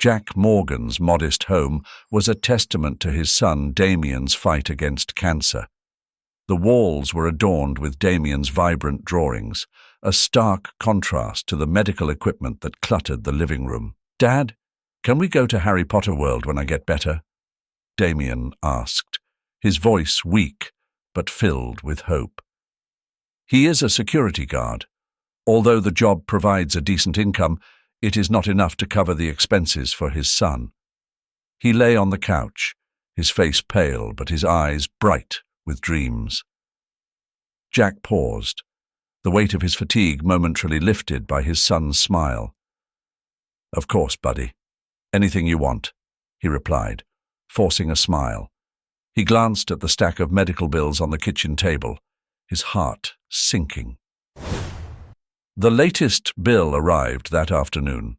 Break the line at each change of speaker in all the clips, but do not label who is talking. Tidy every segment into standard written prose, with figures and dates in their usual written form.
Jack Morgan's modest home was a testament to his son Damien's fight against cancer. The walls were adorned with Damien's vibrant drawings, a stark contrast to the medical equipment that cluttered the living room. "Dad, can we go to Harry Potter World when I get better?" Damien asked, his voice weak but filled with hope. He is a security guard. Although the job provides a decent income, it is not enough to cover the expenses for his son. He lay on the couch, his face pale but his eyes bright with dreams. Jack paused, the weight of his fatigue momentarily lifted by his son's smile. "Of course, buddy. Anything you want," he replied, forcing a smile. He glanced at the stack of medical bills on the kitchen table, his heart sinking. The latest bill arrived that afternoon.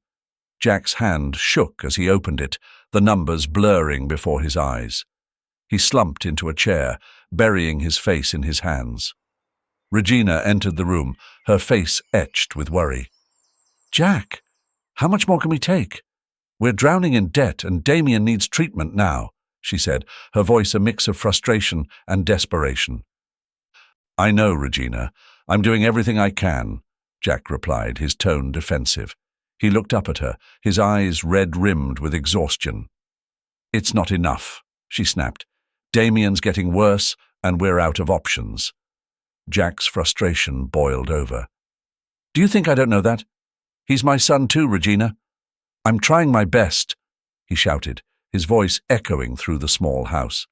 Jack's hand shook as he opened it, the numbers blurring before his eyes. He slumped into a chair, burying his face in his hands. Regina entered the room, her face etched with worry. "Jack, how much more can we take? We're drowning in debt and Damien needs treatment now," she said, her voice a mix of frustration and desperation. "I know, Regina. I'm doing everything I can," Jack replied, his tone defensive. He looked up at her, his eyes red-rimmed with exhaustion. "It's not enough," she snapped. "Damien's getting worse, and we're out of options." Jack's frustration boiled over. "Do you think I don't know that? He's my son too, Regina. I'm trying my best," he shouted, his voice echoing through the small house.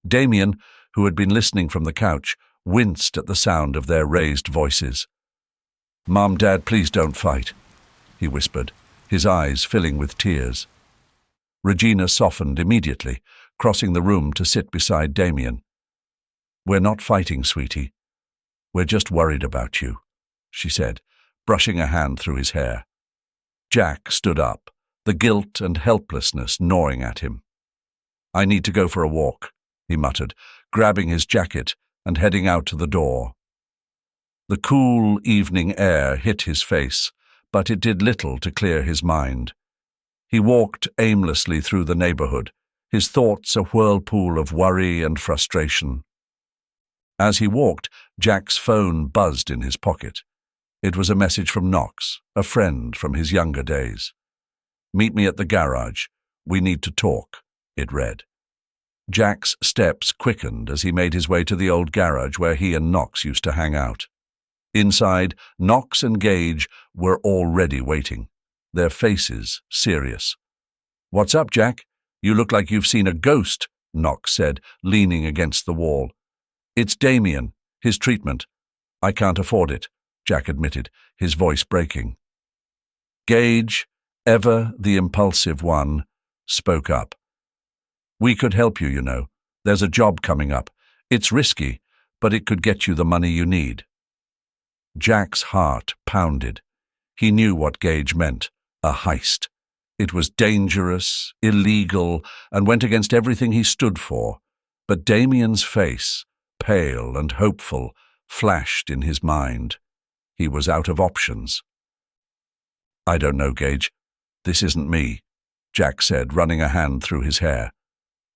Damien, who had been listening from the couch, winced at the sound of their raised voices. "Mom, Dad, please don't fight," he whispered, his eyes filling with tears. Regina softened immediately, crossing the room to sit beside Damien. "We're not fighting, sweetie. We're just worried about you," she said, brushing a hand through his hair. Jack stood up, the guilt and helplessness gnawing at him. "I need to go for a walk," he muttered, grabbing his jacket and heading out to the door. The cool evening air hit his face, but it did little to clear his mind. He walked aimlessly through the neighborhood, his thoughts a whirlpool of worry and frustration. As he walked, Jack's phone buzzed in his pocket. It was a message from Knox, a friend from his younger days. "Meet me at the garage. We need to talk," it read. Jack's steps quickened as he made his way to the old garage where he and Knox used to hang out. Inside, Knox and Gage were already waiting, their faces serious. "What's up, Jack? You look like you've seen a ghost," Knox said, leaning against the wall. "It's Damien, his treatment. I can't afford it," Jack admitted, his voice breaking. Gage, ever the impulsive one, spoke up. "We could help you, you know. There's a job coming up. It's risky, but it could get you the money you need." Jack's heart pounded. He knew what Gage meant, a heist. It was dangerous, illegal, and went against everything he stood for. But Damien's face, pale and hopeful, flashed in his mind. He was out of options. "I don't know, Gage. This isn't me," Jack said, running a hand through his hair.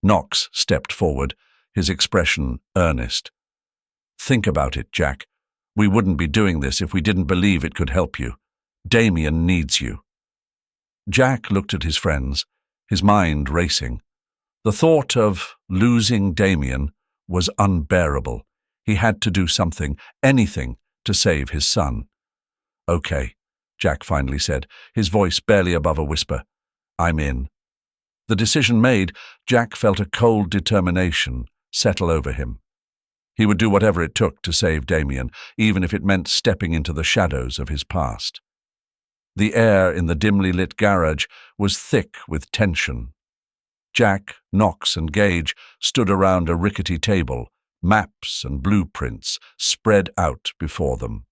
Knox stepped forward, his expression earnest. "Think about it, Jack. We wouldn't be doing this if we didn't believe it could help you. Damien needs you." Jack looked at his friends, his mind racing. The thought of losing Damien was unbearable. He had to do something, anything, to save his son. "Okay," Jack finally said, his voice barely above a whisper. "I'm in." The decision made, Jack felt a cold determination settle over him. He would do whatever it took to save Damien, even if it meant stepping into the shadows of his past. The air in the dimly lit garage was thick with tension. Jack, Knox, and Gage stood around a rickety table, maps and blueprints spread out before them.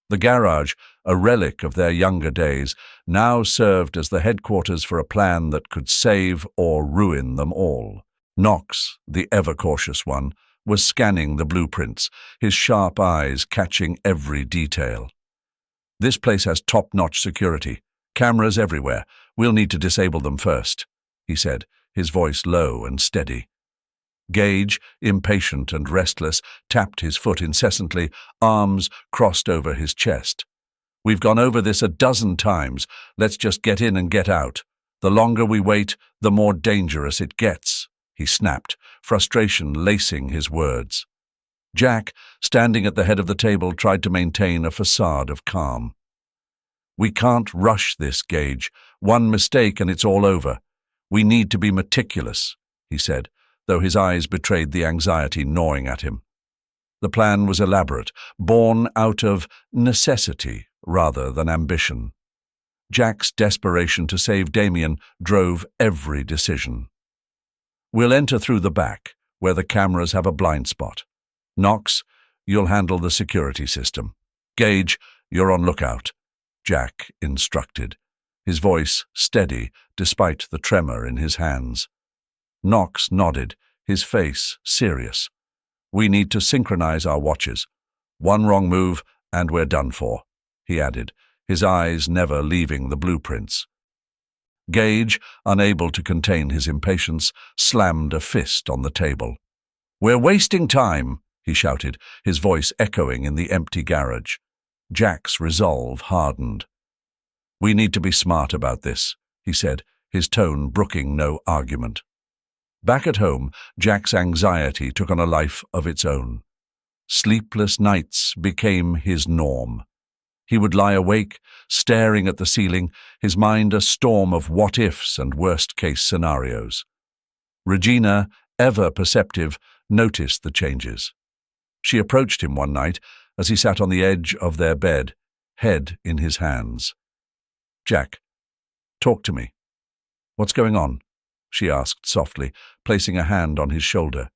The garage, a relic of their younger days, now served as the headquarters for a plan that could save or ruin them all. Knox, the ever-cautious one, was scanning the blueprints, his sharp eyes catching every detail. "This place has top-notch security," Cameras everywhere. We'll need to disable them first, he said, his voice low and steady. Gage, impatient and restless, tapped his foot incessantly, arms crossed over his chest. We've gone over this a dozen times. Let's just get in and get out. The longer we wait, the more dangerous it gets, he snapped, frustration lacing his words. Jack, standing at the head of the table, tried to maintain a facade of calm. We can't rush this, Gage. One mistake and it's all over. We need to be meticulous, he said, though his eyes betrayed the anxiety gnawing at him. The plan was elaborate, born out of necessity rather than ambition. Jack's desperation to save Damien drove every decision. We'll enter through the back, where the cameras have a blind spot. Knox, you'll handle the security system. Gage, you're on lookout, Jack instructed, his voice steady despite the tremor in his hands. Knox nodded, his face serious. We need to synchronize our watches. One wrong move and we're done for, he added, his eyes never leaving the blueprints. Gage, unable to contain his impatience, slammed a fist on the table. We're wasting time, he shouted, his voice echoing in the empty garage. Jack's resolve hardened. We need to be smart about this, he said, his tone brooking no argument. Back at home, Jack's anxiety took on a life of its own. Sleepless nights became his norm. He would lie awake, staring at the ceiling, his mind a storm of what-ifs and worst-case scenarios. Regina, ever perceptive, noticed the changes. She approached him one night as he sat on the edge of their bed, head in his hands. Jack, talk to me. What's going on? She asked softly, placing a hand on his shoulder.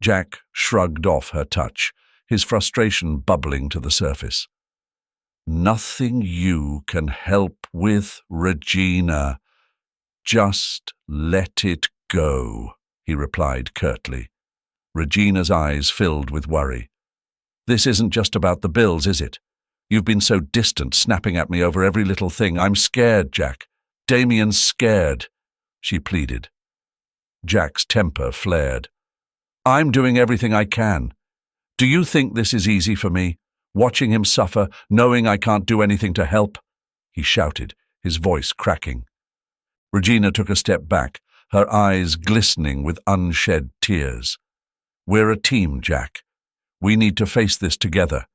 Jack shrugged off her touch, his frustration bubbling to the surface. Nothing you can help with, Regina. Just let it go, he replied curtly. Regina's eyes filled with worry. This isn't just about the bills, is it? You've been so distant, snapping at me over every little thing. I'm scared, Jack. Damien's scared, she pleaded. Jack's temper flared. I'm doing everything I can. Do you think this is easy for me? Watching him suffer, knowing I can't do anything to help? He shouted, his voice cracking. Regina took a step back, her eyes glistening with unshed tears. We're a team, Jack. We need to face this together.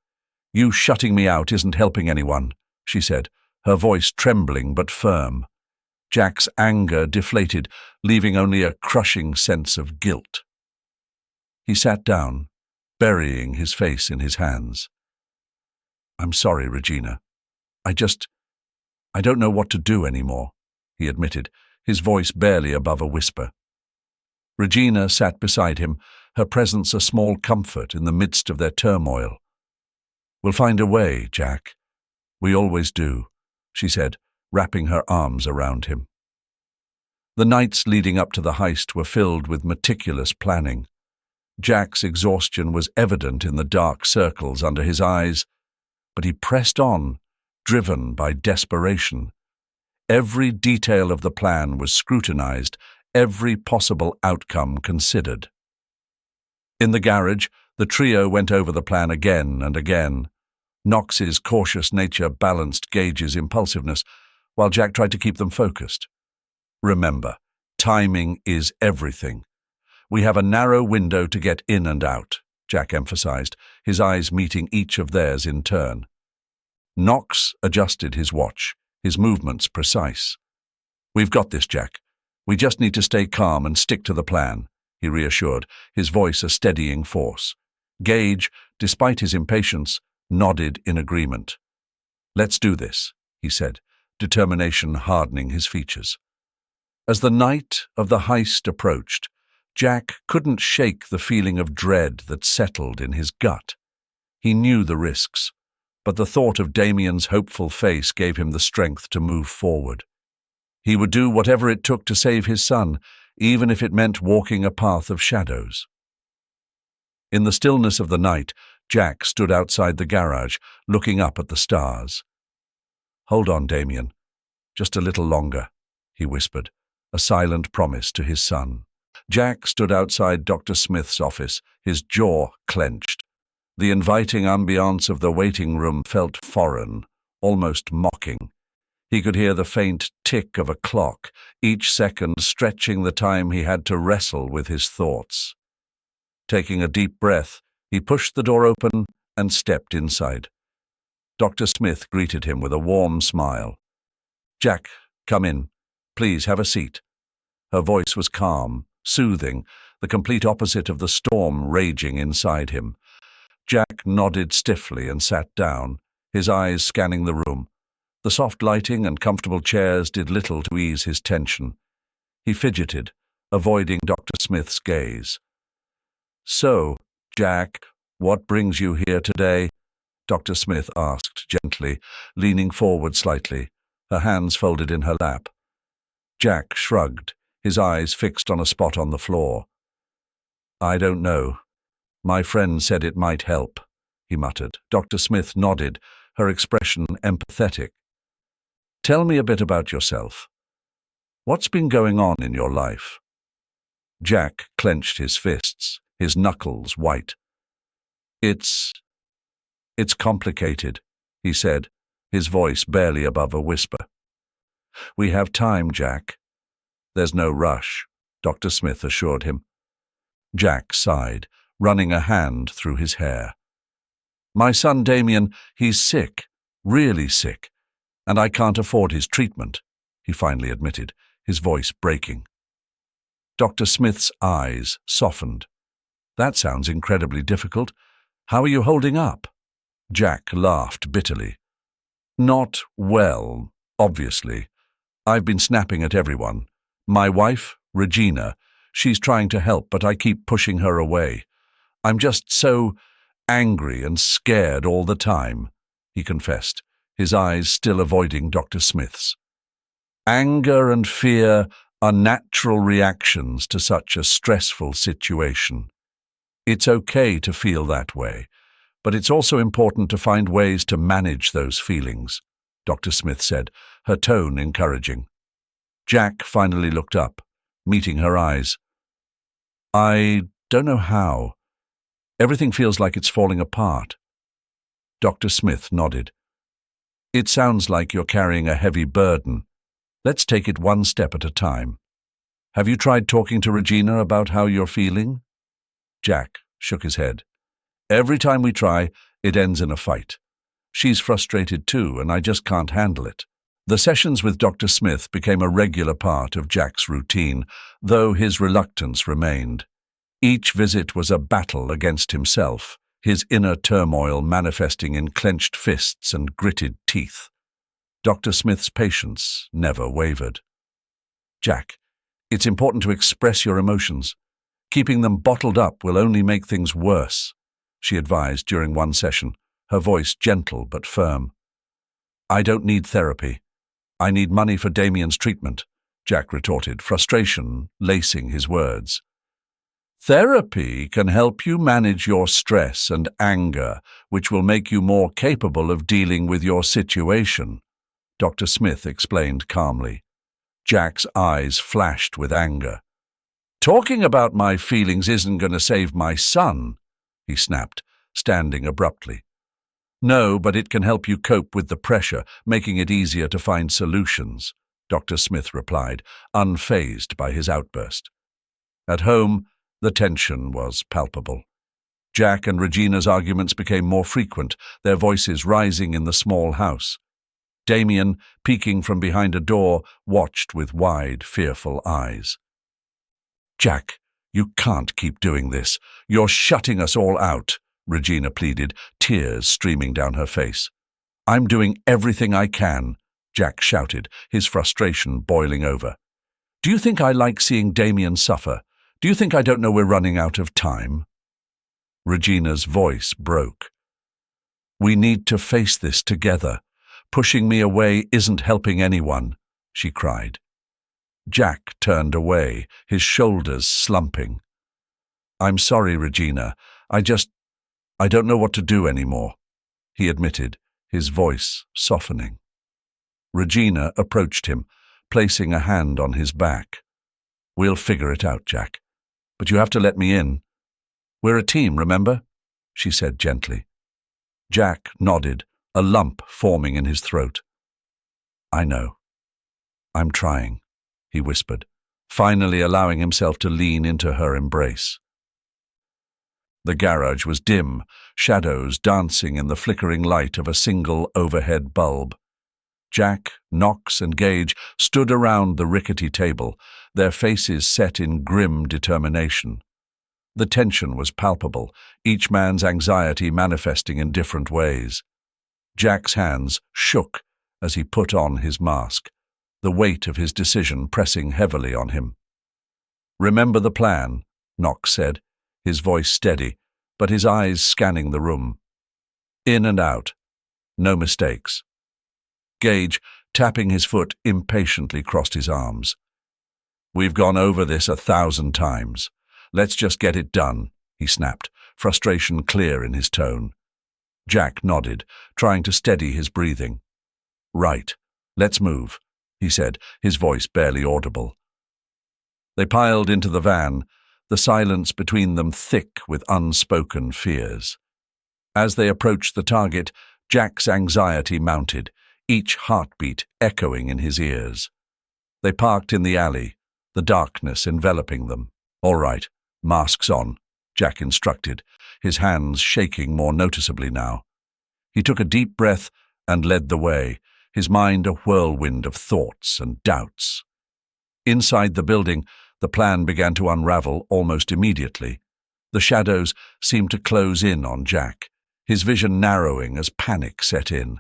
You shutting me out isn't helping anyone, she said, her voice trembling but firm. Jack's anger deflated, leaving only a crushing sense of guilt. He sat down, burying his face in his hands. I'm sorry, Regina. I don't know what to do anymore, he admitted, his voice barely above a whisper. Regina sat beside him, her presence a small comfort in the midst of their turmoil. We'll find a way, Jack. We always do, she said, wrapping her arms around him. The nights leading up to the heist were filled with meticulous planning. Jack's exhaustion was evident in the dark circles under his eyes, but he pressed on, driven by desperation. Every detail of the plan was scrutinized, every possible outcome considered. In the garage, the trio went over the plan again and again. Knox's cautious nature balanced Gage's impulsiveness, while Jack tried to keep them focused. Remember, timing is everything. We have a narrow window to get in and out, Jack emphasized, his eyes meeting each of theirs in turn. Knox adjusted his watch, his movements precise. We've got this, Jack. We just need to stay calm and stick to the plan, he reassured, his voice a steadying force. Gage, despite his impatience, nodded in agreement. Let's do this, he said, determination hardening his features. As the night of the heist approached, Jack couldn't shake the feeling of dread that settled in his gut. He knew the risks, but the thought of Damien's hopeful face gave him the strength to move forward. He would do whatever it took to save his son, even if it meant walking a path of shadows. In the stillness of the night, Jack stood outside the garage, looking up at the stars. Hold on, Damien. Just a little longer, he whispered, a silent promise to his son. Jack stood outside Dr. Smith's office, his jaw clenched. The inviting ambiance of the waiting room felt foreign, almost mocking. He could hear the faint tick of a clock, each second stretching the time he had to wrestle with his thoughts. Taking a deep breath, he pushed the door open and stepped inside. Dr. Smith greeted him with a warm smile. "Jack, come in. Please have a seat." Her voice was calm, soothing, the complete opposite of the storm raging inside him. Jack nodded stiffly and sat down, his eyes scanning the room. The soft lighting and comfortable chairs did little to ease his tension. He fidgeted, avoiding Dr. Smith's gaze. "So, Jack, what brings you here today?" Dr. Smith asked gently, leaning forward slightly, her hands folded in her lap. Jack shrugged, his eyes fixed on a spot on the floor. "I don't know. My friend said it might help," he muttered. Dr. Smith nodded, her expression empathetic. "Tell me a bit about yourself. What's been going on in your life?" Jack clenched his fists, his knuckles white. It's complicated," he said, his voice barely above a whisper. "We have time, Jack." "There's no rush," Dr. Smith assured him. Jack sighed, running a hand through his hair. "My son Damien, he's sick, really sick, and I can't afford his treatment," he finally admitted, his voice breaking. Dr. Smith's eyes softened. "That sounds incredibly difficult. How are you holding up?" Jack laughed bitterly. "Not well, obviously. I've been snapping at everyone. My wife, Regina, she's trying to help, but I keep pushing her away. I'm just so angry and scared all the time," he confessed, his eyes still avoiding Dr. Smith's. "Anger and fear are natural reactions to such a stressful situation. It's okay to feel that way, but it's also important to find ways to manage those feelings," Dr. Smith said, her tone encouraging. Jack finally looked up, meeting her eyes. "I don't know how. Everything feels like it's falling apart." Dr. Smith nodded. "It sounds like you're carrying a heavy burden. Let's take it one step at a time. Have you tried talking to Regina about how you're feeling?" Jack shook his head. "Every time we try, it ends in a fight. She's frustrated too, and I just can't handle it." The sessions with Dr. Smith became a regular part of Jack's routine, though his reluctance remained. Each visit was a battle against himself, his inner turmoil manifesting in clenched fists and gritted teeth. Dr. Smith's patience never wavered. "Jack, it's important to express your emotions. Keeping them bottled up will only make things worse," she advised during one session, her voice gentle but firm. "I don't need therapy. I need money for Damien's treatment," Jack retorted, frustration lacing his words. "Therapy can help you manage your stress and anger, which will make you more capable of dealing with your situation," Dr. Smith explained calmly. Jack's eyes flashed with anger. "Talking about my feelings isn't going to save my son," he snapped, standing abruptly. "No, but it can help you cope with the pressure, making it easier to find solutions," Dr. Smith replied, unfazed by his outburst. At home, the tension was palpable. Jack and Regina's arguments became more frequent, their voices rising in the small house. Damien, peeking from behind a door, watched with wide, fearful eyes. "Jack, you can't keep doing this. You're shutting us all out," Regina pleaded, tears streaming down her face. "I'm doing everything I can," Jack shouted, his frustration boiling over. "Do you think I like seeing Damien suffer? Do you think I don't know we're running out of time?" Regina's voice broke. "We need to face this together. Pushing me away isn't helping anyone," she cried. Jack turned away, his shoulders slumping. "I'm sorry, Regina. I don't know what to do anymore," he admitted, his voice softening. Regina approached him, placing a hand on his back. "We'll figure it out, Jack. But you have to let me in. We're a team, remember?" she said gently. Jack nodded, a lump forming in his throat. "I know. I'm trying," he whispered, finally allowing himself to lean into her embrace. The garage was dim, shadows dancing in the flickering light of a single overhead bulb. Jack, Knox, and Gage stood around the rickety table, their faces set in grim determination. The tension was palpable, each man's anxiety manifesting in different ways. Jack's hands shook as he put on his mask, the weight of his decision pressing heavily on him. "Remember the plan," Knox said, his voice steady, but his eyes scanning the room. "In and out. No mistakes." Gage, tapping his foot, impatiently crossed his arms. "We've gone over this 1,000 times. Let's just get it done," he snapped, frustration clear in his tone. Jack nodded, trying to steady his breathing. "Right, let's move," he said, his voice barely audible. They piled into the van, the silence between them thick with unspoken fears. As they approached the target, Jack's anxiety mounted, each heartbeat echoing in his ears. They parked in the alley, the darkness enveloping them. "All right, masks on," Jack instructed, his hands shaking more noticeably now. He took a deep breath and led the way, his mind a whirlwind of thoughts and doubts. Inside the building, the plan began to unravel almost immediately. The shadows seemed to close in on Jack, his vision narrowing as panic set in.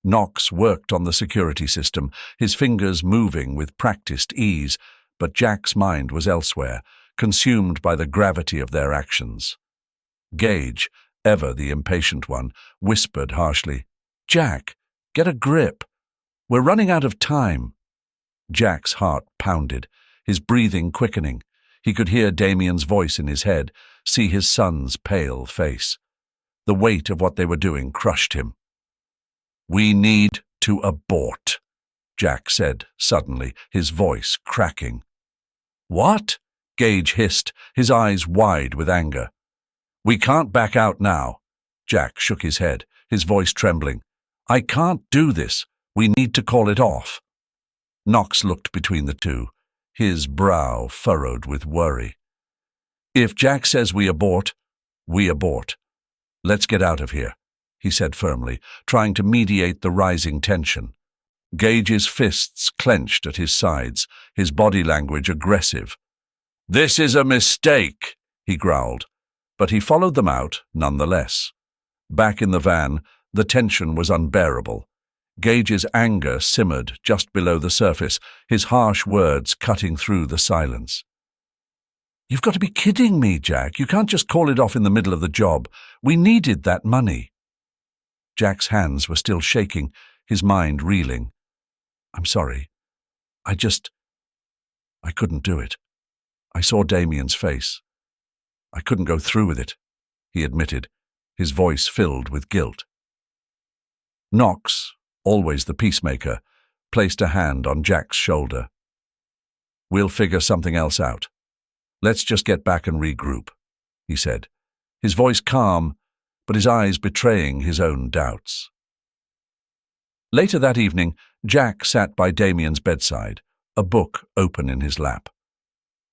Knox worked on the security system, his fingers moving with practiced ease, but Jack's mind was elsewhere, consumed by the gravity of their actions. Gage, ever the impatient one, whispered harshly, "Jack, get a grip. We're running out of time." Jack's heart pounded, his breathing quickening. He could hear Damien's voice in his head, see his son's pale face. The weight of what they were doing crushed him. "We need to abort," Jack said suddenly, his voice cracking. "What?" Gage hissed, his eyes wide with anger. "We can't back out now." Jack shook his head, his voice trembling. "I can't do this. We need to call it off." Knox looked between the two, his brow furrowed with worry. "If Jack says we abort, we abort. Let's get out of here," he said firmly, trying to mediate the rising tension. Gage's fists clenched at his sides, his body language aggressive. "This is a mistake," he growled, but he followed them out nonetheless. Back in the van, the tension was unbearable. Gage's anger simmered just below the surface, his harsh words cutting through the silence. "You've got to be kidding me, Jack. You can't just call it off in the middle of the job. We needed that money." Jack's hands were still shaking, his mind reeling. "I'm sorry. I couldn't do it. I saw Damien's face. I couldn't go through with it," he admitted, his voice filled with guilt. Knox, always the peacemaker, placed a hand on Jack's shoulder. "We'll figure something else out. Let's just get back and regroup," he said, his voice calm, but his eyes betraying his own doubts. Later that evening, Jack sat by Damien's bedside, a book open in his lap.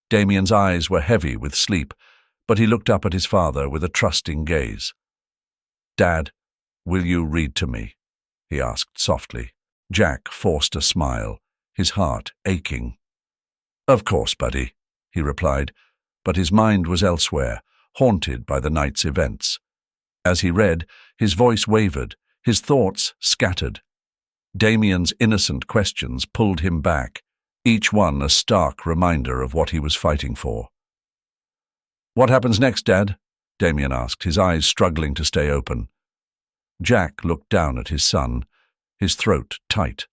Damien's eyes were heavy with sleep, but he looked up at his father with a trusting gaze. "Dad, will you read to me?" he asked softly. Jack forced a smile, his heart aching. "Of course, buddy," he replied, but his mind was elsewhere, haunted by the night's events. As he read, his voice wavered, his thoughts scattered. Damien's innocent questions pulled him back, each one a stark reminder of what he was fighting for. "What happens next, Dad?" Damien asked, his eyes struggling to stay open. Jack looked down at his son, his throat tight.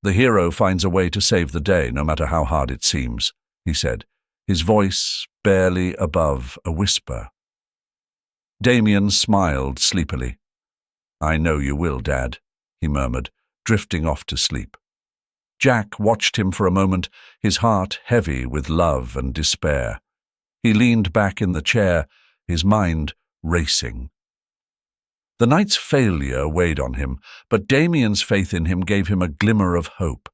"The hero finds a way to save the day, no matter how hard it seems," he said, his voice barely above a whisper. Damien smiled sleepily. "I know you will, Dad," he murmured, drifting off to sleep. Jack watched him for a moment, his heart heavy with love and despair. He leaned back in the chair, his mind racing. The night's failure weighed on him, but Damien's faith in him gave him a glimmer of hope.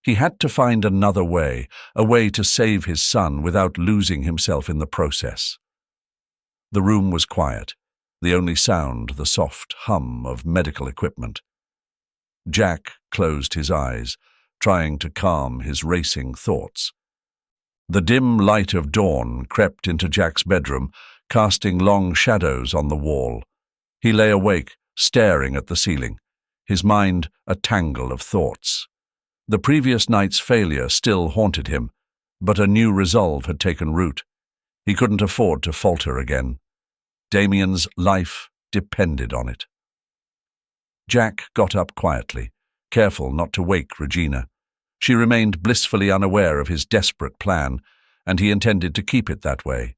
He had to find another way, a way to save his son without losing himself in the process. The room was quiet, the only sound the soft hum of medical equipment. Jack closed his eyes, trying to calm his racing thoughts. The dim light of dawn crept into Jack's bedroom, casting long shadows on the wall. He lay awake, staring at the ceiling, his mind a tangle of thoughts. The previous night's failure still haunted him, but a new resolve had taken root. He couldn't afford to falter again. Damien's life depended on it. Jack got up quietly, careful not to wake Regina. She remained blissfully unaware of his desperate plan, and he intended to keep it that way.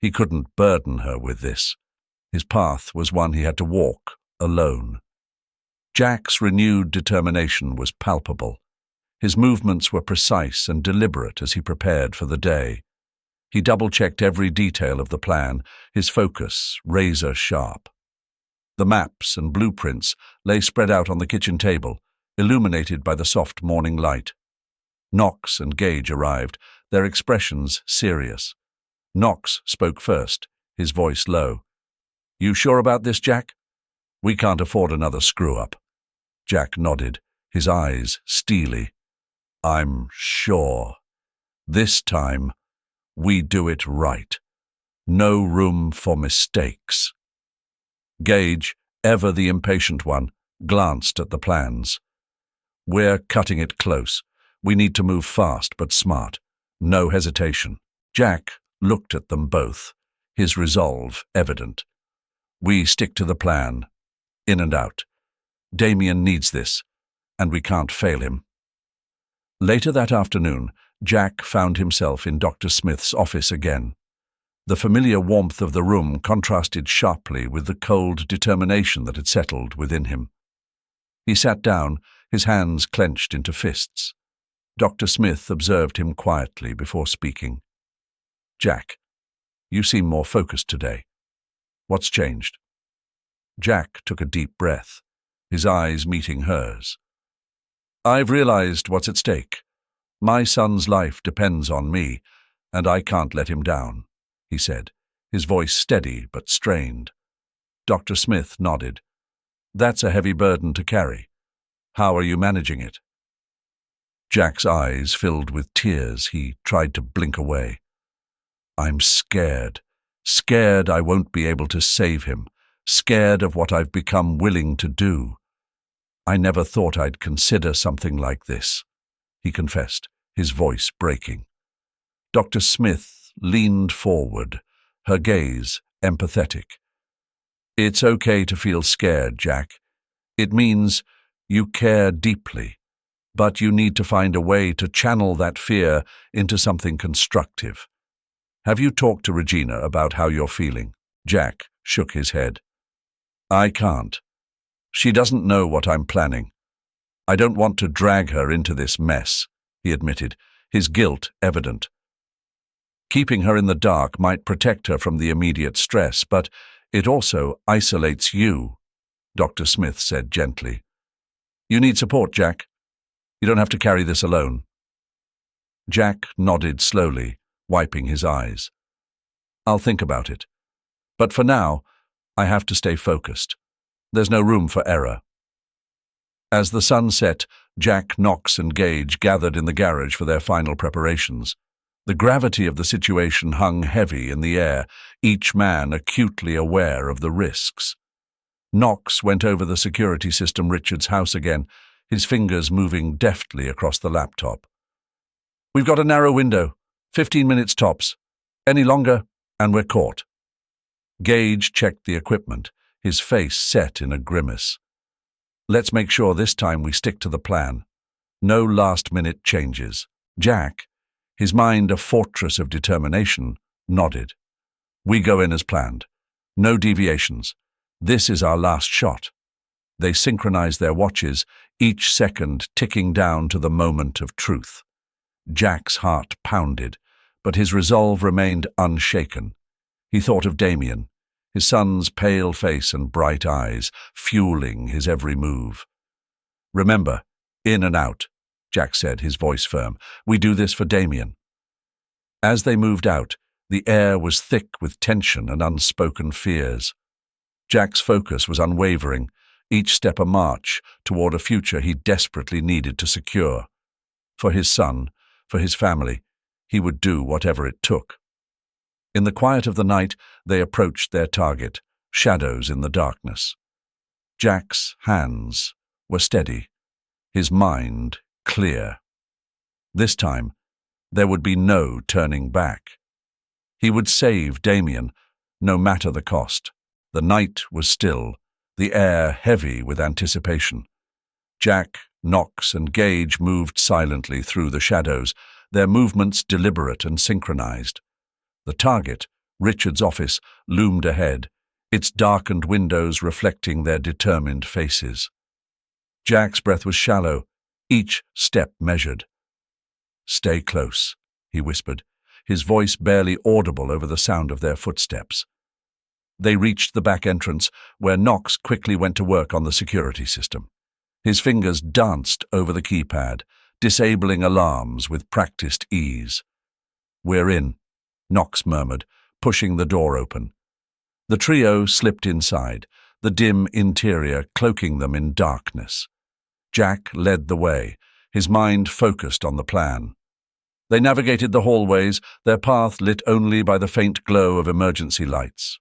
He couldn't burden her with this. His path was one he had to walk alone. Jack's renewed determination was palpable. His movements were precise and deliberate as he prepared for the day. He double-checked every detail of the plan, his focus razor-sharp. The maps and blueprints lay spread out on the kitchen table, illuminated by the soft morning light. Knox and Gage arrived, their expressions serious. Knox spoke first, his voice low. "You sure about this, Jack? We can't afford another screw-up." Jack nodded, his eyes steely. "I'm sure. This time, we do it right. No room for mistakes." Gage, ever the impatient one, glanced at the plans. "We're cutting it close. We need to move fast but smart. No hesitation." Jack looked at them both, his resolve evident. "We stick to the plan. In and out. Damien needs this, and we can't fail him." Later that afternoon, Jack found himself in Dr. Smith's office again. The familiar warmth of the room contrasted sharply with the cold determination that had settled within him. He sat down, his hands clenched into fists. Dr. Smith observed him quietly before speaking. "Jack, you seem more focused today. What's changed?" Jack took a deep breath, his eyes meeting hers. "I've realized what's at stake. My son's life depends on me, and I can't let him down," he said, his voice steady but strained. Dr. Smith nodded. "That's a heavy burden to carry. How are you managing it?" Jack's eyes filled with tears. He tried to blink away. "I'm scared. Scared I won't be able to save him. Scared of what I've become willing to do. I never thought I'd consider something like this," he confessed, his voice breaking. Dr. Smith leaned forward, her gaze empathetic. "It's okay to feel scared, Jack. It means you care deeply, but you need to find a way to channel that fear into something constructive. Have you talked to Regina about how you're feeling?" Jack shook his head. "I can't. She doesn't know what I'm planning. I don't want to drag her into this mess," he admitted, his guilt evident. "Keeping her in the dark might protect her from the immediate stress, but it also isolates you," Dr. Smith said gently. "You need support, Jack. You don't have to carry this alone." Jack nodded slowly, wiping his eyes. "I'll think about it. But for now, I have to stay focused. There's no room for error." As the sun set, Jack, Knox, and Gage gathered in the garage for their final preparations. The gravity of the situation hung heavy in the air, each man acutely aware of the risks. Knox went over the security system Richard's house again, his fingers moving deftly across the laptop. "We've got a narrow window, 15 minutes tops. Any longer, and we're caught." Gage checked the equipment, his face set in a grimace. "Let's make sure this time we stick to the plan. No last-minute changes." Jack, his mind a fortress of determination, nodded. "We go in as planned. No deviations. This is our last shot." They synchronized their watches, each second ticking down to the moment of truth. Jack's heart pounded, but his resolve remained unshaken. He thought of Damien, his son's pale face and bright eyes, fueling his every move. "Remember, in and out," Jack said, his voice firm. "We do this for Damien." As they moved out, the air was thick with tension and unspoken fears. Jack's focus was unwavering, each step a march toward a future he desperately needed to secure. For his son, for his family, he would do whatever it took. In the quiet of the night, they approached their target, shadows in the darkness. Jack's hands were steady, his mind clear. This time, there would be no turning back. He would save Damien, no matter the cost. The night was still, the air heavy with anticipation. Jack, Knox, and Gage moved silently through the shadows, their movements deliberate and synchronized. The target, Richard's office, loomed ahead, its darkened windows reflecting their determined faces. Jack's breath was shallow, each step measured. "Stay close," he whispered, his voice barely audible over the sound of their footsteps. They reached the back entrance, where Knox quickly went to work on the security system. His fingers danced over the keypad, disabling alarms with practiced ease. "We're in," Knox murmured, pushing the door open. The trio slipped inside, the dim interior cloaking them in darkness. Jack led the way, his mind focused on the plan. They navigated the hallways, their path lit only by the faint glow of emergency lights.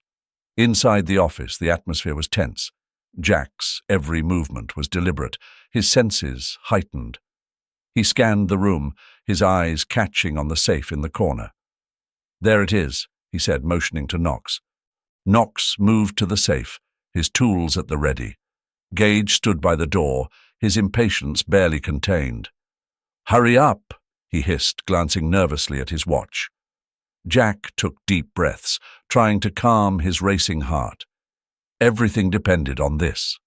Inside the office, the atmosphere was tense. Jack's every movement was deliberate, his senses heightened. He scanned the room, his eyes catching on the safe in the corner. "There it is," he said, motioning to Knox. Knox moved to the safe, his tools at the ready. Gage stood by the door, his impatience barely contained. "Hurry up," he hissed, glancing nervously at his watch. Jack took deep breaths, trying to calm his racing heart. Everything depended on this.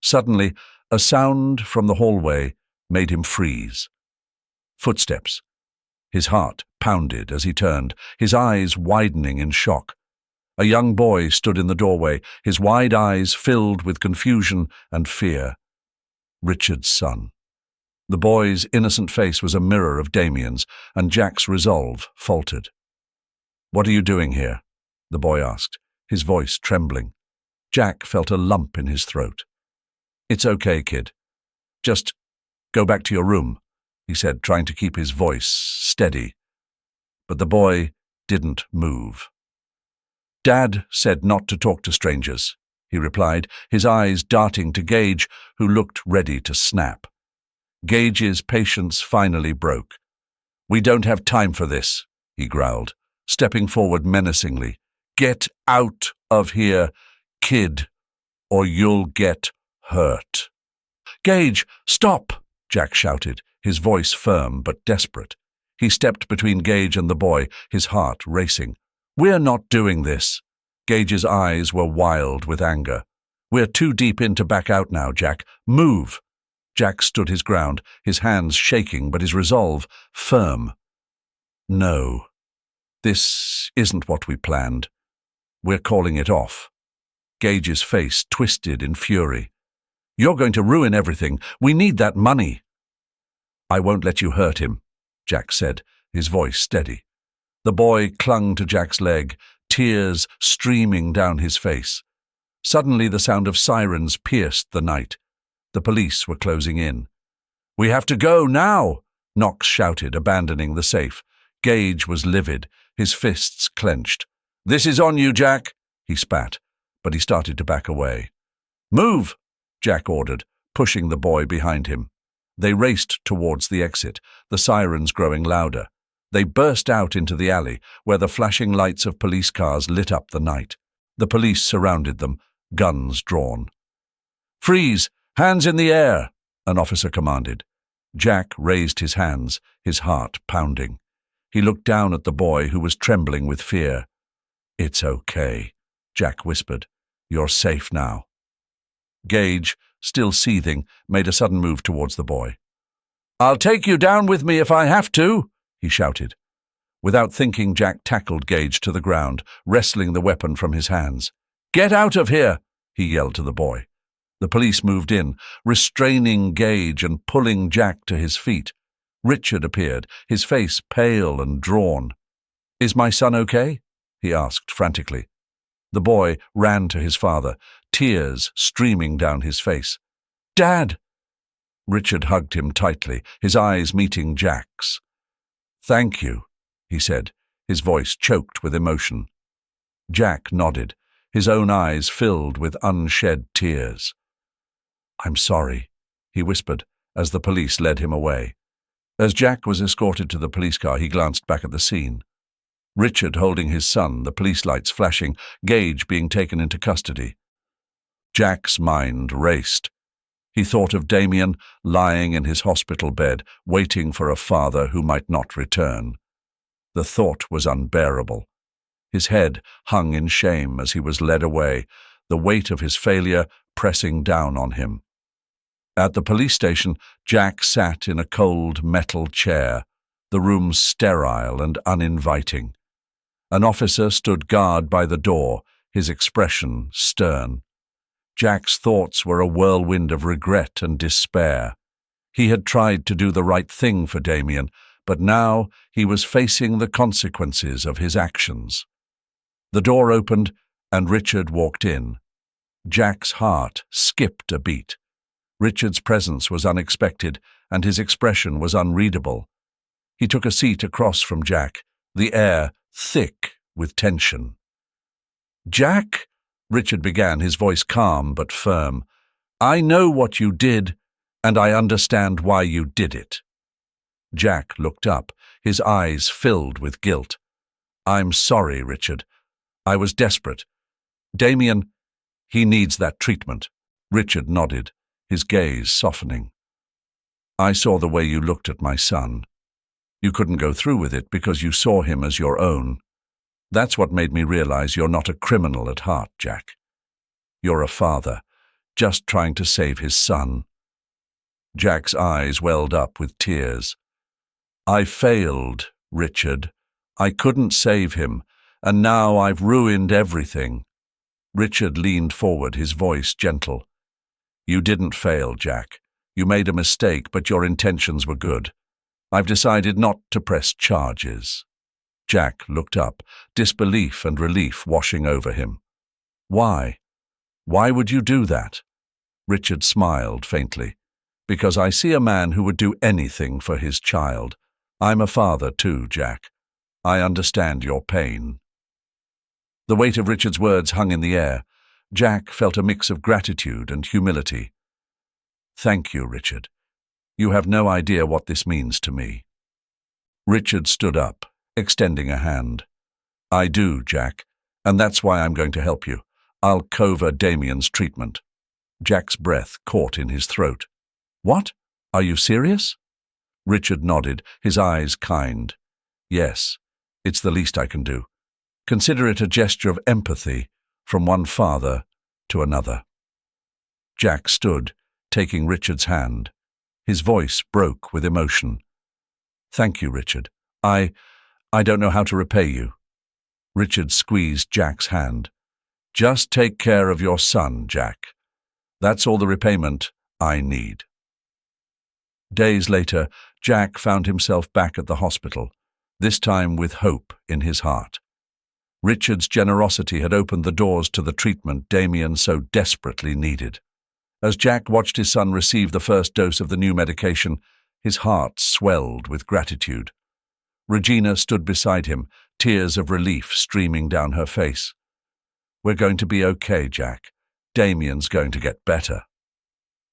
Suddenly, a sound from the hallway made him freeze. Footsteps. His heart pounded as he turned, his eyes widening in shock. A young boy stood in the doorway, his wide eyes filled with confusion and fear. Richard's son. The boy's innocent face was a mirror of Damien's, and Jack's resolve faltered. "What are you doing here?" the boy asked, his voice trembling. Jack felt a lump in his throat. "It's okay, kid. Just go back to your room," he said, trying to keep his voice steady. But the boy didn't move. "Dad said not to talk to strangers," he replied, his eyes darting to Gage, who looked ready to snap. Gage's patience finally broke. "We don't have time for this," he growled, stepping forward menacingly. "Get out of here, kid, or you'll get hurt." "Gage, stop!" Jack shouted, his voice firm but desperate. He stepped between Gage and the boy, his heart racing. "We're not doing this." Gage's eyes were wild with anger. "We're too deep in to back out now, Jack. Move!" Jack stood his ground, his hands shaking but his resolve firm. "No, this isn't what we planned. We're calling it off." Gage's face twisted in fury. "You're going to ruin everything. We need that money." "I won't let you hurt him," Jack said, his voice steady. The boy clung to Jack's leg, tears streaming down his face. Suddenly the sound of sirens pierced the night. The police were closing in. "We have to go now," Knox shouted, abandoning the safe. Gage was livid, his fists clenched. "This is on you, Jack," he spat, but he started to back away. "Move," Jack ordered, pushing the boy behind him. They raced towards the exit, the sirens growing louder. They burst out into the alley, where the flashing lights of police cars lit up the night. The police surrounded them, guns drawn. "Freeze! Hands in the air!" an officer commanded. Jack raised his hands, his heart pounding. He looked down at the boy, who was trembling with fear. "It's okay," Jack whispered. "You're safe now." Gage, still seething, made a sudden move towards the boy. "I'll take you down with me if I have to," he shouted. Without thinking, Jack tackled Gage to the ground, wrestling the weapon from his hands. "Get out of here!" he yelled to the boy. The police moved in, restraining Gage and pulling Jack to his feet. Richard appeared, his face pale and drawn. "Is my son okay?" he asked frantically. The boy ran to his father, tears streaming down his face. "Dad!" Richard hugged him tightly, his eyes meeting Jack's. "Thank you," he said, his voice choked with emotion. Jack nodded, his own eyes filled with unshed tears. "I'm sorry," he whispered as the police led him away. As Jack was escorted to the police car, he glanced back at the scene. Richard holding his son, the police lights flashing, Gage being taken into custody. Jack's mind raced. He thought of Damien lying in his hospital bed, waiting for a father who might not return. The thought was unbearable. His head hung in shame as he was led away, the weight of his failure pressing down on him. At the police station, Jack sat in a cold metal chair, the room sterile and uninviting. An officer stood guard by the door, his expression stern. Jack's thoughts were a whirlwind of regret and despair. He had tried to do the right thing for Damien, but now he was facing the consequences of his actions. The door opened, and Richard walked in. Jack's heart skipped a beat. Richard's presence was unexpected, and his expression was unreadable. He took a seat across from Jack, the air thick with tension. "Jack," Richard began, his voice calm but firm, "I know what you did, and I understand why you did it." Jack looked up, his eyes filled with guilt. "I'm sorry, Richard. I was desperate. Damien, he needs that treatment." Richard nodded, his gaze softening. "I saw the way you looked at my son. You couldn't go through with it because you saw him as your own. That's what made me realize you're not a criminal at heart, Jack. You're a father, just trying to save his son." Jack's eyes welled up with tears. "I failed, Richard. I couldn't save him, and now I've ruined everything." Richard leaned forward, his voice gentle. "You didn't fail, Jack. You made a mistake, but your intentions were good. I've decided not to press charges." Jack looked up, disbelief and relief washing over him. "Why? Why would you do that?" Richard smiled faintly. "Because I see a man who would do anything for his child. I'm a father too, Jack. I understand your pain." The weight of Richard's words hung in the air. Jack felt a mix of gratitude and humility. "Thank you, Richard. You have no idea what this means to me." Richard stood up, extending a hand. "I do, Jack, and that's why I'm going to help you. I'll cover Damien's treatment." Jack's breath caught in his throat. "What? Are you serious?" Richard nodded, his eyes kind. "Yes, it's the least I can do. Consider it a gesture of empathy from one father to another." Jack stood, taking Richard's hand. His voice broke with emotion. "Thank you, Richard. I don't know how to repay you." Richard squeezed Jack's hand. "Just take care of your son, Jack. That's all the repayment I need." Days later, Jack found himself back at the hospital, this time with hope in his heart. Richard's generosity had opened the doors to the treatment Damien so desperately needed. As Jack watched his son receive the first dose of the new medication, his heart swelled with gratitude. Regina stood beside him, tears of relief streaming down her face. "We're going to be okay, Jack. Damien's going to get better."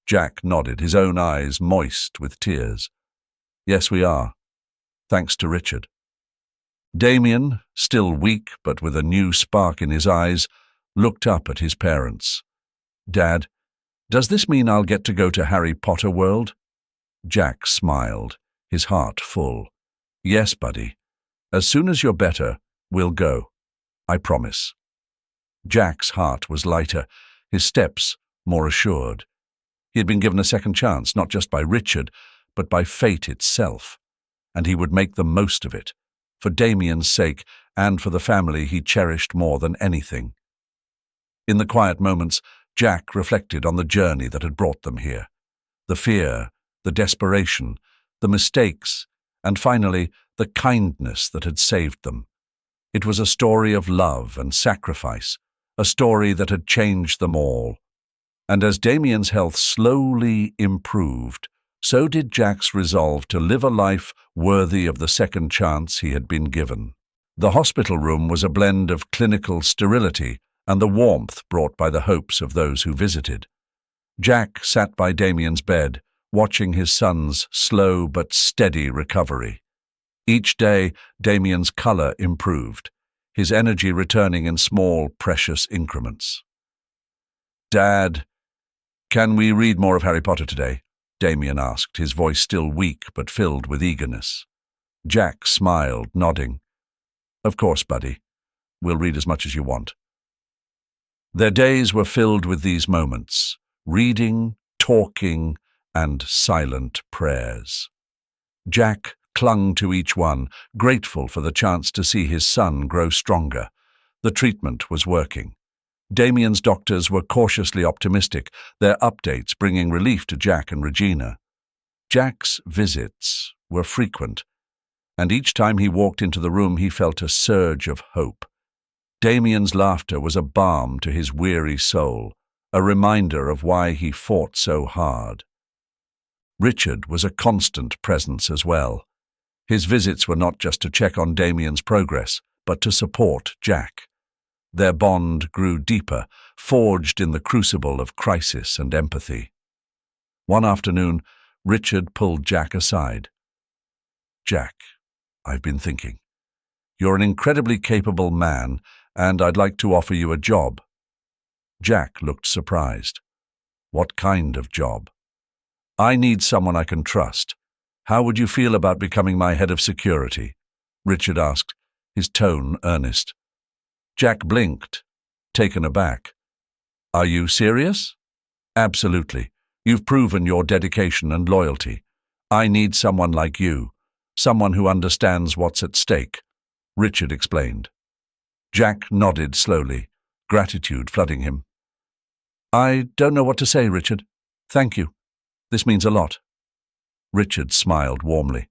Jack nodded, his own eyes moist with tears. "Yes, we are. Thanks to Richard." Damien, still weak but with a new spark in his eyes, looked up at his parents. "Dad, does this mean I'll get to go to Harry Potter World?" Jack smiled, his heart full. "Yes, buddy. As soon as you're better, we'll go. I promise." Jack's heart was lighter, his steps more assured. He had been given a second chance, not just by Richard, but by fate itself, and he would make the most of it, for Damien's sake and for the family he cherished more than anything. In the quiet moments, Jack reflected on the journey that had brought them here. The fear, the desperation, the mistakes, and finally, the kindness that had saved them. It was a story of love and sacrifice, a story that had changed them all. And as Damien's health slowly improved, so did Jack's resolve to live a life worthy of the second chance he had been given. The hospital room was a blend of clinical sterility and the warmth brought by the hopes of those who visited. Jack sat by Damien's bed, watching his son's slow but steady recovery. Each day, Damien's color improved, his energy returning in small, precious increments. "Dad, can we read more of Harry Potter today?" Damien asked, his voice still weak but filled with eagerness. Jack smiled, nodding. "Of course, buddy. We'll read as much as you want." Their days were filled with these moments, reading, talking, and silent prayers. Jack clung to each one, grateful for the chance to see his son grow stronger. The treatment was working. Damien's doctors were cautiously optimistic, their updates bringing relief to Jack and Regina. Jack's visits were frequent, and each time he walked into the room he felt a surge of hope. Damien's laughter was a balm to his weary soul, a reminder of why he fought so hard. Richard was a constant presence as well. His visits were not just to check on Damien's progress, but to support Jack. Their bond grew deeper, forged in the crucible of crisis and empathy. One afternoon, Richard pulled Jack aside. "Jack, I've been thinking. You're an incredibly capable man, and I'd like to offer you a job." Jack looked surprised. "What kind of job?" "I need someone I can trust. How would you feel about becoming my head of security?" Richard asked, his tone earnest. Jack blinked, taken aback. "Are you serious?" "Absolutely. You've proven your dedication and loyalty. I need someone like you, someone who understands what's at stake," Richard explained. Jack nodded slowly, gratitude flooding him. "I don't know what to say, Richard. Thank you. This means a lot." Richard smiled warmly.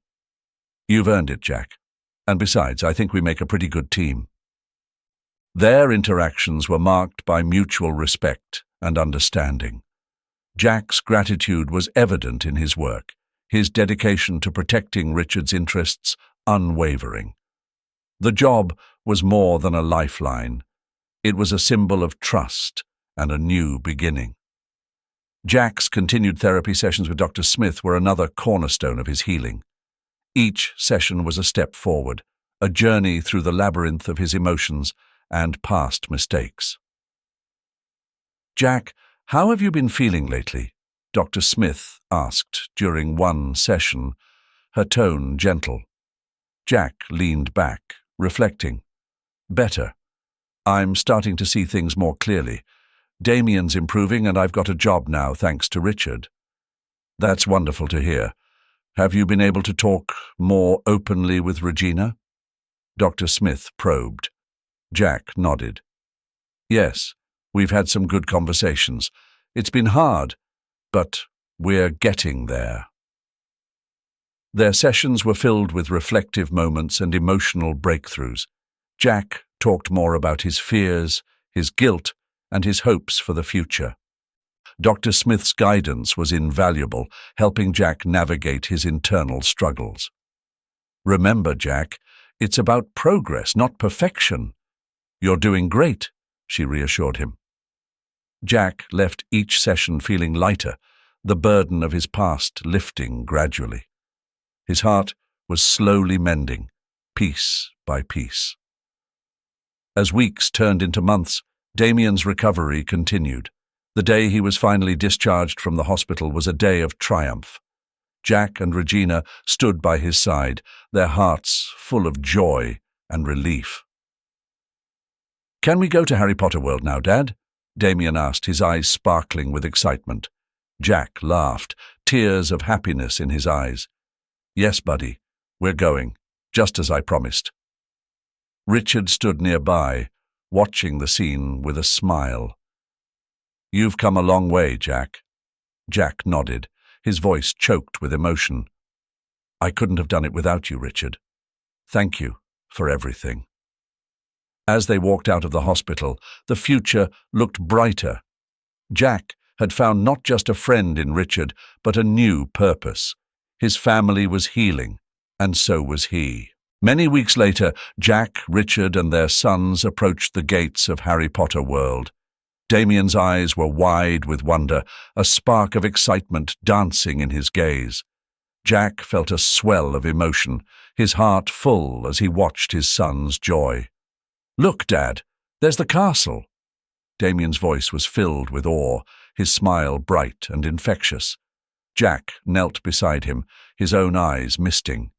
"You've earned it, Jack. And besides, I think we make a pretty good team." Their interactions were marked by mutual respect and understanding. Jack's gratitude was evident in his work, his dedication to protecting Richard's interests unwavering. The job was more than a lifeline. It was a symbol of trust and a new beginning. Jack's continued therapy sessions with Dr. Smith were another cornerstone of his healing. Each session was a step forward, a journey through the labyrinth of his emotions and past mistakes. "Jack, how have you been feeling lately?" Dr. Smith asked during one session, her tone gentle. Jack leaned back, reflecting. "Better. I'm starting to see things more clearly. Damien's improving and I've got a job now thanks to Richard." "That's wonderful to hear. Have you been able to talk more openly with Regina?" Dr. Smith probed. Jack nodded. "Yes, we've had some good conversations. It's been hard, but we're getting there." Their sessions were filled with reflective moments and emotional breakthroughs. Jack talked more about his fears, his guilt, and his hopes for the future. Dr. Smith's guidance was invaluable, helping Jack navigate his internal struggles. "Remember, Jack, it's about progress, not perfection." "You're doing great," she reassured him. Jack left each session feeling lighter, the burden of his past lifting gradually. His heart was slowly mending, piece by piece. As weeks turned into months, Damien's recovery continued. The day he was finally discharged from the hospital was a day of triumph. Jack and Regina stood by his side, their hearts full of joy and relief. "Can we go to Harry Potter World now, Dad?" Damien asked, his eyes sparkling with excitement. Jack laughed, tears of happiness in his eyes. "Yes, buddy, we're going, just as I promised." Richard stood nearby, watching the scene with a smile. "You've come a long way, Jack." Jack nodded, his voice choked with emotion. "I couldn't have done it without you, Richard. Thank you for everything." As they walked out of the hospital, the future looked brighter. Jack had found not just a friend in Richard, but a new purpose. His family was healing, and so was he. Many weeks later, Jack, Richard, and their sons approached the gates of Harry Potter World. Damien's eyes were wide with wonder, a spark of excitement dancing in his gaze. Jack felt a swell of emotion, his heart full as he watched his son's joy. "Look, Dad, there's the castle." Damien's voice was filled with awe, his smile bright and infectious. Jack knelt beside him, his own eyes misting.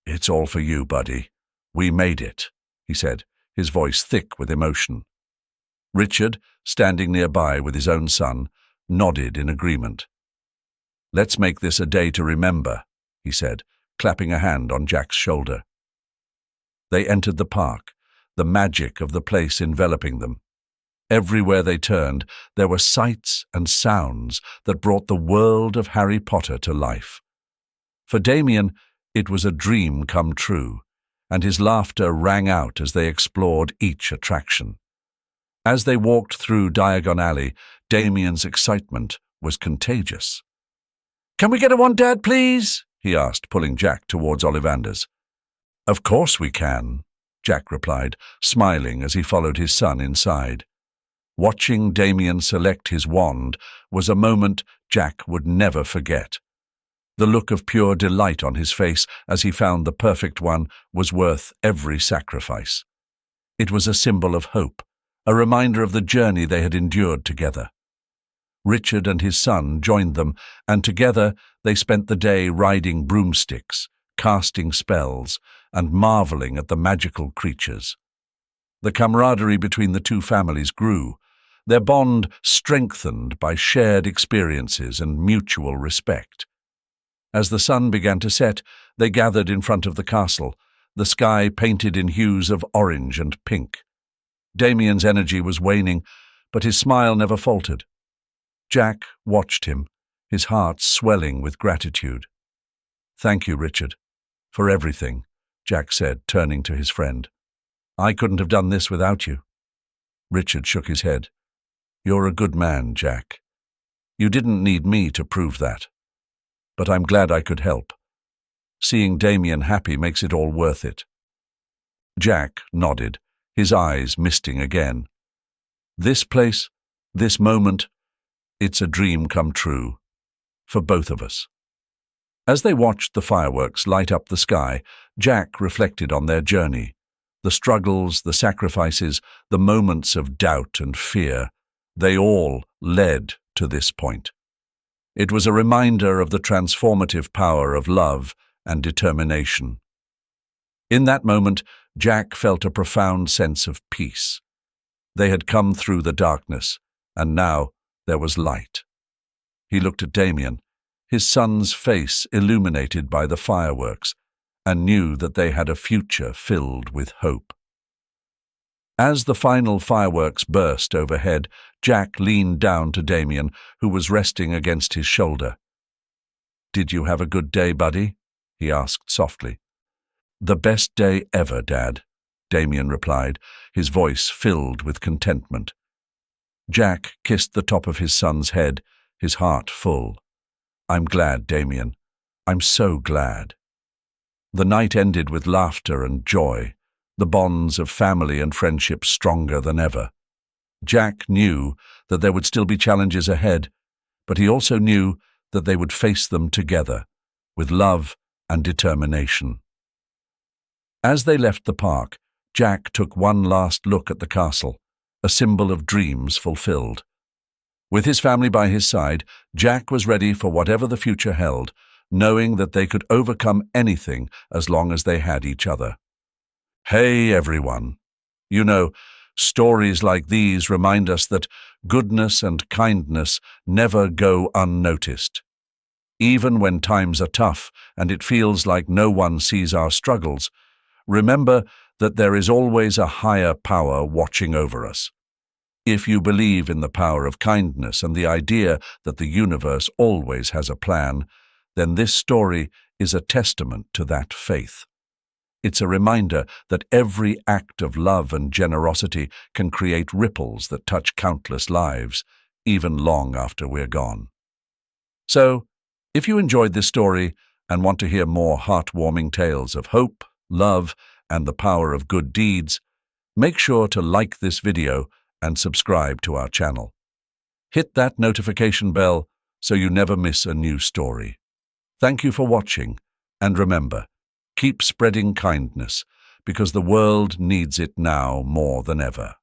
"It's all for you, buddy. We made it," he said, his voice thick with emotion. Richard, standing nearby with his own son, nodded in agreement. "Let's make this a day to remember," he said, clapping a hand on Jack's shoulder. They entered the park, the magic of the place enveloping them. Everywhere they turned, there were sights and sounds that brought the world of Harry Potter to life. For Damien, it was a dream come true, and his laughter rang out as they explored each attraction. As they walked through Diagon Alley, Damien's excitement was contagious. "Can we get a one, Dad, please?" he asked, pulling Jack towards Ollivander's. "Of course we can," Jack replied, smiling as he followed his son inside. Watching Damien select his wand was a moment Jack would never forget. The look of pure delight on his face as he found the perfect one was worth every sacrifice. It was a symbol of hope, a reminder of the journey they had endured together. Richard and his son joined them, and together they spent the day riding broomsticks, casting spells, and marveling at the magical creatures. The camaraderie between the two families grew, their bond strengthened by shared experiences and mutual respect. As the sun began to set, they gathered in front of the castle, the sky painted in hues of orange and pink. Damien's energy was waning, but his smile never faltered. Jack watched him, his heart swelling with gratitude. "Thank you, Richard, for everything," Jack said, turning to his friend. "I couldn't have done this without you." Richard shook his head. "You're a good man, Jack. You didn't need me to prove that. But I'm glad I could help. Seeing Damien happy makes it all worth it." Jack nodded, his eyes misting again. This place, this moment, it's a dream come true. For both of us. As they watched the fireworks light up the sky, Jack reflected on their journey. The struggles, the sacrifices, the moments of doubt and fear, they all led to this point. It was a reminder of the transformative power of love and determination. In that moment, Jack felt a profound sense of peace. They had come through the darkness, and now there was light. He looked at Damien, his son's face illuminated by the fireworks, and knew that they had a future filled with hope. As the final fireworks burst overhead, Jack leaned down to Damien, who was resting against his shoulder. "Did you have a good day, buddy?" he asked softly. "The best day ever, Dad," Damien replied, his voice filled with contentment. Jack kissed the top of his son's head, his heart full. "I'm glad, Damien. I'm so glad." The night ended with laughter and joy, the bonds of family and friendship stronger than ever. Jack knew that there would still be challenges ahead, but he also knew that they would face them together, with love and determination. As they left the park, Jack took one last look at the castle, a symbol of dreams fulfilled. With his family by his side, Jack was ready for whatever the future held, knowing that they could overcome anything as long as they had each other. Hey, everyone. You know, Stories like these remind us that goodness and kindness never go unnoticed. Even when times are tough and it feels like no one sees our struggles, remember that there is always a higher power watching over us. If you believe in the power of kindness and the idea that the universe always has a plan, then this story is a testament to that faith. It's a reminder that every act of love and generosity can create ripples that touch countless lives, even long after we're gone. So, if you enjoyed this story and want to hear more heartwarming tales of hope, love, and the power of good deeds, make sure to like this video and subscribe to our channel. Hit that notification bell so you never miss a new story. Thank you for watching, and remember, keep spreading kindness, because the world needs it now more than ever.